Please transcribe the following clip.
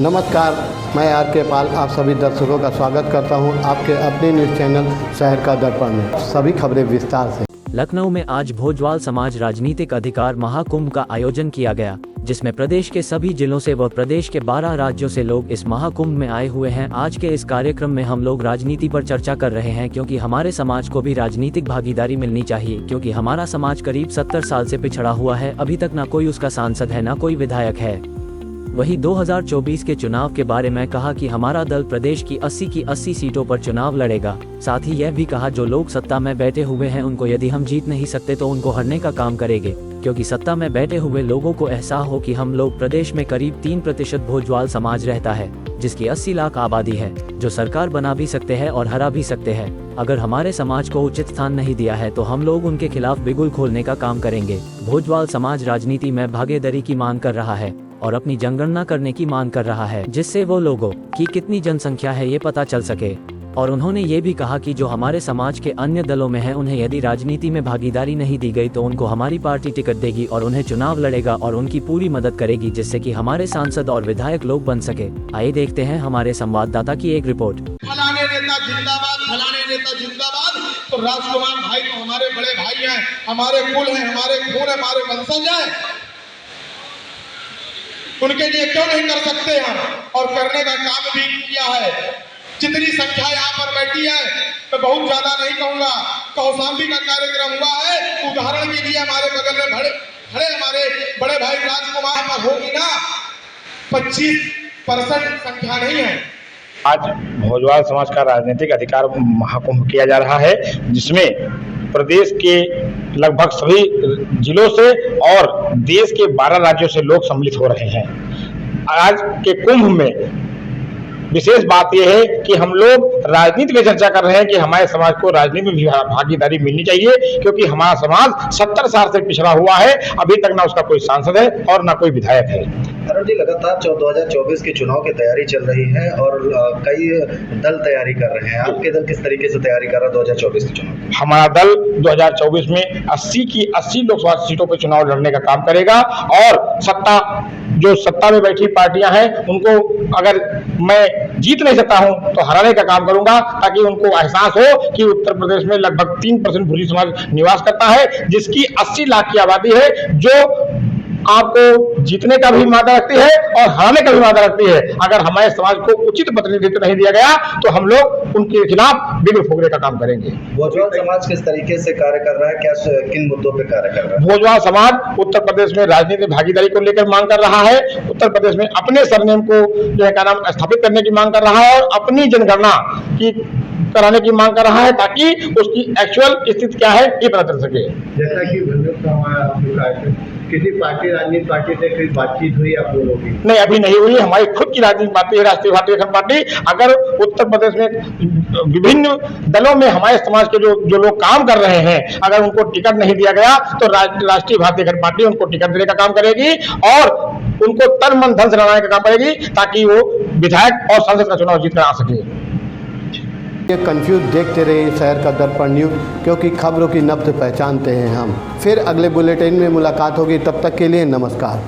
नमस्कार, मैं आर.के. पाल आप सभी दर्शकों का स्वागत करता हूं आपके अपने न्यूज़ चैनल शहर का दर्पण में। सभी खबरें विस्तार से। लखनऊ में आज भोजवाल समाज राजनीतिक अधिकार महाकुंभ का आयोजन किया गया, जिसमें प्रदेश के सभी जिलों से व प्रदेश के 12 राज्यों से लोग इस महाकुंभ में आए हुए हैं। आज के इस कार्यक्रम में हम लोग राजनीति पर चर्चा कर रहे हैं, क्योंकि हमारे समाज को भी राजनीतिक भागीदारी मिलनी चाहिए, क्योंकि हमारा समाज करीब 70 साल से पिछड़ा हुआ है। अभी तक ना कोई उसका सांसद है, ना कोई विधायक है। वहीं 2024 के चुनाव के बारे में कहा कि हमारा दल प्रदेश की 80 सीटों पर चुनाव लड़ेगा। साथ ही यह भी कहा जो लोग सत्ता में बैठे हुए हैं उनको यदि हम जीत नहीं सकते तो उनको हरने का काम करेंगे, क्योंकि सत्ता में बैठे हुए लोगों को एहसास हो कि हम लोग प्रदेश में करीब 3% भोजवाल समाज रहता है, जिसकी 80 लाख आबादी है, जो सरकार बना भी सकते हैं और हरा भी सकते हैं। अगर हमारे समाज को उचित स्थान नहीं दिया है तो हम लोग उनके खिलाफ बिगुल खोलने का काम करेंगे। भोजवाल समाज राजनीति में भागीदारी की मांग कर रहा है और अपनी जनगणना करने की मांग कर रहा है, जिससे वो लोगों की कितनी जनसंख्या है ये पता चल सके। और उन्होंने ये भी कहा कि जो हमारे समाज के अन्य दलों में हैं उन्हें यदि राजनीति में भागीदारी नहीं दी गई तो उनको हमारी पार्टी टिकट देगी और उन्हें चुनाव लड़ेगा और उनकी पूरी मदद करेगी, जिससे कि हमारे सांसद और विधायक लोग बन सके। आइए देखते हैं हमारे संवाददाता की एक रिपोर्ट। फलाने नेता जिंदाबाद, फलाने नेता जिंदाबाद। तो राजकुमार भाई तो हमारे बड़े भाई हैं, हमारे कुल हैं, हमारे खून है, हमारे वंशज हैं। उनके लिए क्यों नहीं कर सकते हम? और करने का काम भी किया है। जितनी संख्या यहाँ पर बैठी है मैं बहुत ज्यादा नहीं कहूंगा। कौशाम्बी का कार्यक्रम हुआ है, उदाहरण के लिए हमारे बगल में खड़े हमारे बड़े भाई राजकुमार पर होगी ना 25% संख्या नहीं है। आज भोजवाल समाज का राजनीतिक अधिकार महाकुंभ किया जा रहा है, जिसमें प्रदेश के लगभग सभी जिलों से और देश के 12 राज्यों से लोग सम्मिलित हो रहे हैं। आज के कुंभ में विशेष बात यह है कि हम लोग राजनीति में चर्चा कर रहे हैं कि हमारे समाज को राजनीति में भी भागीदारी मिलनी चाहिए, क्योंकि हमारा समाज 70 साल से पिछड़ा हुआ है। अभी तक ना उसका कोई सांसद है और ना कोई विधायक है। अरुण जी, लगातार 2024 के चुनाव की तैयारी चल रही है और कई दल तैयारी कर रहे हैं। आपके दल किस तरीके से तैयारी कर रहा है 2024 के चुनाव? हमारा दल 2024 में 80 की 80 लोकसभा सीटों पर चुनाव लड़ने का काम करेगा और जो सत्ता में बैठी पार्टियां हैं उनको अगर मैं जीत नहीं सकता हूं तो हराने का काम करूंगा, ताकि उनको एहसास हो कि उत्तर प्रदेश में लगभग 3% भूरी समाज निवास करता है, जिसकी 80 लाख की आबादी है, जो आपको जीतने का भी वादा रखती है और हराने का भी वादा रखती है। अगर हमारे समाज को उचित प्रतिनिधित्व नहीं दिया गया तो हम लोग उनके खिलाफ बिगुल फूंकने का काम करेंगे। भोजवाल समाज किस तरीके से कार्य कर रहा है, क्या किन मुद्दों पे कार्य कर रहा है? भोजवाल समाज उत्तर प्रदेश में राजनीतिक भागीदारी को लेकर मांग कर रहा है। उत्तर प्रदेश में अपने सरनेम को जो है क्या नाम स्थापित करने की मांग कर रहा है और अपनी जनगणना की कराने की मांग कर रहा है, ताकि उसकी एक्चुअल स्थिति क्या है ये पता चल सके। जैसा कि किसी पार्टी राजनीतिक पार्टी से कोई बातचीत हुई आप लोगों की? नहीं, अभी नहीं हुई। हमारी खुद की राजनीतिक पार्टी है राष्ट्रीय भारतीय जनता पार्टी। अगर उत्तर प्रदेश में विभिन्न दलों में हमारे समाज के जो लोग काम कर रहे हैं, अगर उनको टिकट नहीं दिया गया तो राष्ट्रीय भारतीय जनता पार्टी उनको टिकट देने का काम करेगी और उनको तन मन धन से लड़ाने का काम करेगी, ताकि वो विधायक और सांसद का चुनाव जीत कर आ सके। ये कंफ्यूज देखते रहिए शहर का दर्पण न्यूज़, क्योंकि खबरों की नब्ज पहचानते हैं हम। फिर अगले बुलेटिन में मुलाकात होगी, तब तक के लिए नमस्कार।